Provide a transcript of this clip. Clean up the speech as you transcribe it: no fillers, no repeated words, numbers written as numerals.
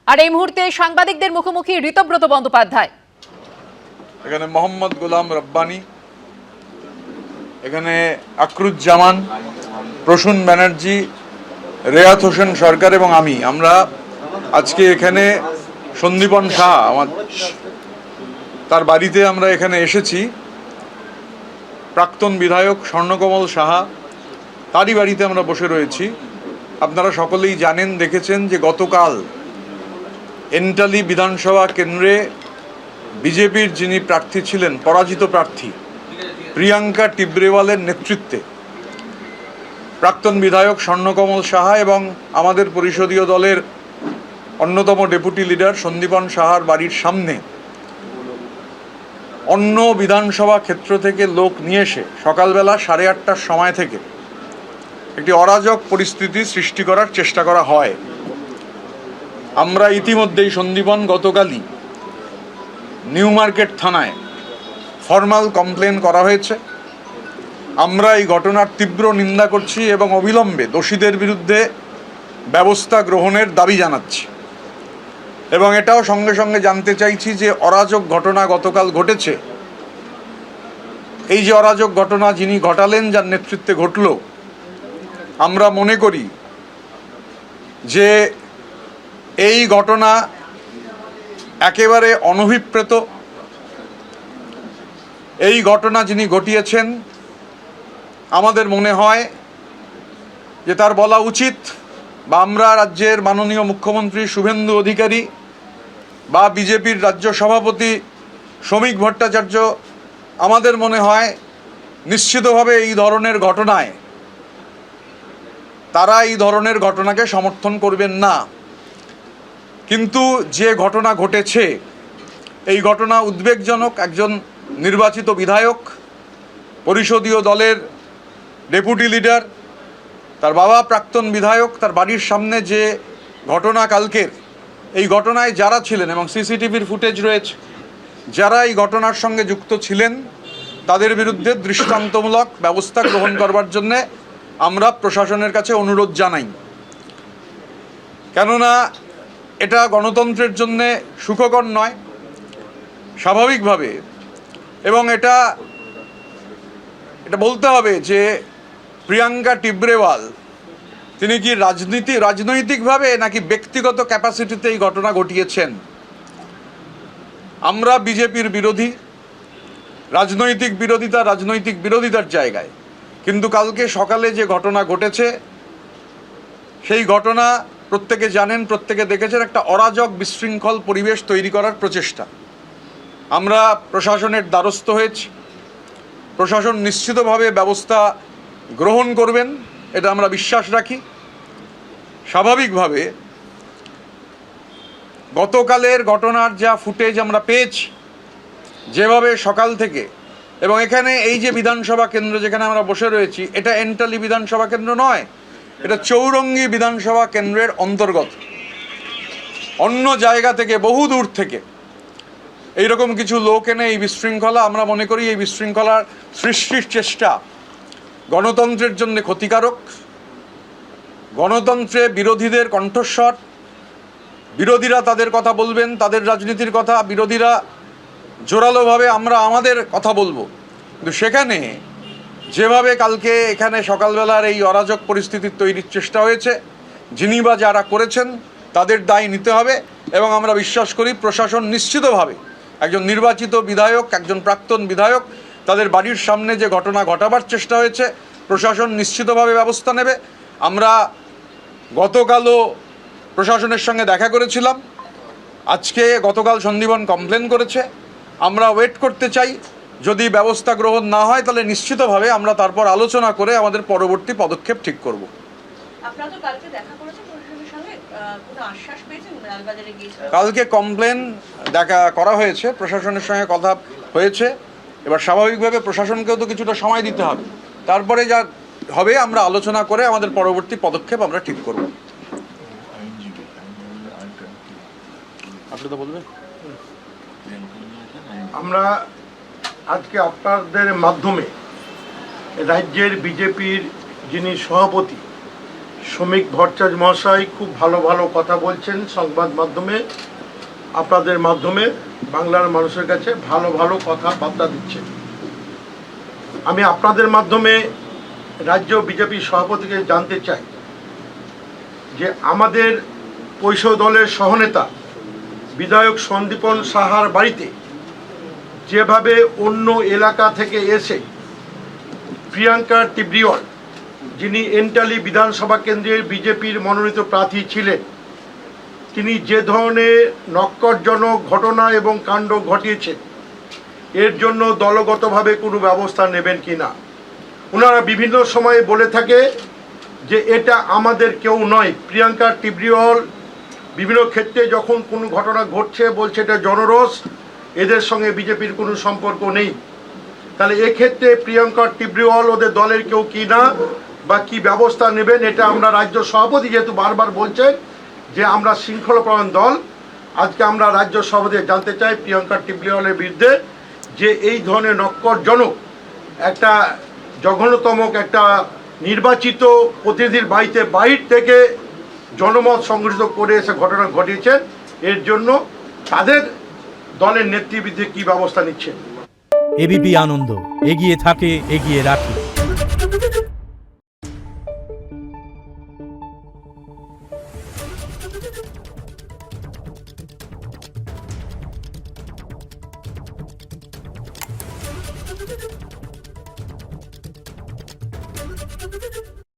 আর এই মুহূর্তে সাংবাদিকদের মুখোমুখি ঋতব্রত বন্দ্যোপাধ্যায়। এখানে মোহাম্মদ গোলাম রব্বানি, এখানে আকরুজ্জামান, প্রসূন ব্যানার্জি, রেয়াত হোসেন সরকার এবং আমরা আজকে এখানে সন্দীপন সাহা তার বাড়িতে আমরা এখানে এসেছি। প্রাক্তন বিধায়ক স্বর্ণকমল সাহা তারই বাড়িতে আমরা বসে রয়েছি। আপনারা সকলেই জানেন, দেখেছেন যে গতকাল এন্টালি বিধানসভা কেন্দ্রে বিজেপির যিনি প্রার্থী ছিলেন, পরাজিত প্রার্থী প্রিয়াঙ্কা টিব্রেওয়ালের নেতৃত্বে প্রাক্তন বিধায়ক স্বর্ণকমল সাহা এবং আমাদের পরিষদীয় দলের অন্যতম ডেপুটি লিডার সন্দীপন সাহার বাড়ির সামনে অন্য বিধানসভা ক্ষেত্র থেকে লোক নিয়ে এসে সকালবেলা 8:30টার সময় থেকে একটি অরাজক পরিস্থিতি সৃষ্টি করার চেষ্টা করা হয়। আমরা ইতিমধ্যেই সন্দীপন গতকালই নিউ মার্কেট থানায় ফর্মাল কমপ্লেন করা হয়েছে। আমরা এই ঘটনার তীব্র নিন্দা করছি এবং অবিলম্বে দোষীদের বিরুদ্ধে ব্যবস্থা গ্রহণের দাবি জানাচ্ছি। এবং এটাও সঙ্গে সঙ্গে জানতে চাইছি যে অরাজক ঘটনা গতকাল ঘটেছে, এই যে অরাজক ঘটনা যিনি ঘটালেন, যার নেতৃত্বে ঘটল, আমরা মনে করি যে এই ঘটনা একেবারে অনভিপ্রেত। এই ঘটনা যিনি ঘটিয়েছেন আমাদের মনে হয় যে তার বলা উচিত, বা আমরা রাজ্যের মাননীয় মুখ্যমন্ত্রী শুভেন্দু অধিকারী বা বিজেপির রাজ্য সভাপতি শ্রমিক ভট্টাচার্য, আমাদের মনে হয় নিশ্চিতভাবে এই ধরনের ঘটনায় তারা এই ধরনের ঘটনাকে সমর্থন করবেন না। কিন্তু যে ঘটনা ঘটেছে এই ঘটনা উদ্বেগজনক। একজন নির্বাচিত বিধায়ক, পরিষদীয় দলের ডেপুটি লিডার, তার বাবা প্রাক্তন বিধায়ক, তার বাড়ির সামনে যে ঘটনা কালকের, এই ঘটনায় যারা ছিলেন এবং সিসিটিভির ফুটেজ রয়েছে, যারা এই ঘটনার সঙ্গে যুক্ত ছিলেন তাদের বিরুদ্ধে দৃষ্টান্তমূলক ব্যবস্থা গ্রহণ করবার জন্যে আমরা প্রশাসনের কাছে অনুরোধ জানাই। কেননা এটা গণতন্ত্রের জন্যে সুখকর নয় স্বাভাবিকভাবে। এবং এটা বলতে হবে যে প্রিয়াঙ্কা টিব্রেওয়াল তিনি কি রাজনৈতিকভাবে নাকি ব্যক্তিগত ক্যাপাসিটিতে এই ঘটনা ঘটিয়েছেন। আমরা বিজেপির বিরোধী, রাজনৈতিক বিরোধিতার জায়গায়, কিন্তু কালকে সকালে যে ঘটনা ঘটেছে সেই ঘটনা প্রত্যেকে জানেন, প্রত্যেকে দেখেছেন, একটা অরাজক বিশৃঙ্খল পরিবেশ তৈরি করার প্রচেষ্টা। আমরা প্রশাসনের দ্বারস্থ হয়েছি, প্রশাসন নিশ্চিতভাবে ব্যবস্থা গ্রহণ করবেন এটা আমরা বিশ্বাস রাখি। স্বাভাবিকভাবে গতকালের ঘটনার যা ফুটেজ আমরা পেয়েছি, যেভাবে সকাল থেকে, এবং এখানে এই যে বিধানসভা কেন্দ্র যেখানে আমরা বসে রয়েছি, এটা এন্টালি বিধানসভা কেন্দ্র নয়, এটা চৌরঙ্গী বিধানসভা কেন্দ্রের অন্তর্গত। অন্য জায়গা থেকে, বহু দূর থেকে এইরকম কিছু লোক এনে এই বিশৃঙ্খলা, আমরা মনে করি এই বিশৃঙ্খলার সৃষ্টির চেষ্টা গণতন্ত্রের জন্য ক্ষতিকারক। গণতন্ত্রে বিরোধীদের কণ্ঠস্বর, বিরোধীরা তাদের কথা বলবেন, তাদের রাজনীতির কথা, বিরোধীরা জোরালোভাবে, আমরা আমাদের কথা বলবো। কিন্তু সেখানে যেভাবে কালকে এখানে সকালবেলার এই অরাজক পরিস্থিতির তৈরির চেষ্টা হয়েছে, যিনি বা যারা করেছেন তাদের দায় নিতে হবে। এবং আমরা বিশ্বাস করি প্রশাসন নিশ্চিতভাবে, একজন নির্বাচিত বিধায়ক, একজন প্রাক্তন বিধায়ক, তাদের বাড়ির সামনে যে ঘটনা ঘটাবার চেষ্টা হয়েছে, প্রশাসন নিশ্চিতভাবে ব্যবস্থা নেবে। আমরা গতকালও প্রশাসনের সঙ্গে দেখা করেছিলাম, গতকাল সন্দীপন কমপ্লেন করেছে। আমরা ওয়েট করতে চাই, যদি ব্যবস্থা গ্রহণ না হয় তাহলে নিশ্চিতভাবে আমরা তারপর আলোচনা করে আমাদের পরবর্তী পদক্ষেপ ঠিক করব। কালকে কমপ্লেন দেখা করা হয়েছে, প্রশাসনের সঙ্গে কথা হয়েছে। এবার স্বাভাবিকভাবে প্রশাসনকেও তো কিছুটা সময় দিতে হবে, তারপরে যা হবে আমরা আলোচনা করে আমাদের পরবর্তী পদক্ষেপ আমরা ঠিক করব। আপনি তো বলবেন। আমরা আজকে আপনাদের মাধ্যমে রাজ্যের বিজেপির যিনি সভাপতি শ্রমিক ভট্টাচার্য মহাশয় খুব ভালো ভালো কথা বলছেন সংবাদ মাধ্যমে, আপনাদের মাধ্যমে বাংলার মানুষের কাছে ভালো ভালো কথাবার্তা দিচ্ছেন। আমি আপনাদের মাধ্যমে রাজ্য বিজেপি সভাপতিকে জানতে চাই যে আমাদের পৈশ দলের সহনেতা বিধায়ক সন্দীপন সাহার বাড়িতে যেভাবে অন্য এলাকা থেকে এসে প্রিয়াঙ্কা টিবরিওয়াল, যিনি এন্টালি বিধানসভা কেন্দ্রের বিজেপির মনোনীত প্রার্থী ছিলেন, তিনি যে ধরনের নক্করজনক ঘটনা এবং কাণ্ড ঘটিয়েছেন, এর জন্য দলগতভাবে কোনো ব্যবস্থা নেবেন কি না। ওনারা বিভিন্ন সময়ে বলে থাকে যে এটা আমাদের কেউ নয়, প্রিয়াঙ্কা টিবরিওয়াল বিভিন্ন ক্ষেত্রে যখন কোনো ঘটনা ঘটছে বলছে এটা জনরোষ, এদের সঙ্গে বিজেপির কোনো সম্পর্ক নেই। তাহলে এক্ষেত্রে প্রিয়াঙ্কা টিবরিওয়াল ওদের দলের কেউ কি না, বা কি ব্যবস্থা নেবেন, এটা আমরা রাজ্য সভাপতি যেহেতু বারবার বলছেন যে আমরা শৃঙ্খলাপরায়ণ দল, আজকে আমরা রাজ্য সভাপতি জানতে চাই প্রিয়াঙ্কা টিবরিওয়ালের বিরুদ্ধে যে এই ধরনের নক্করজনক একটা জঘন্যতম একটা নির্বাচিত প্রতিনিধির বাড়িতে বাইর থেকে জনমত সংগঠিত করে এসে ঘটনা ঘটিয়েছেন, এর জন্য তাদের দলের নেতৃবৃন্দে কি ব্যবস্থা নিচ্ছেন। এবিপি আনন্দ এগিয়ে থাকে, এগিয়ে রাখে।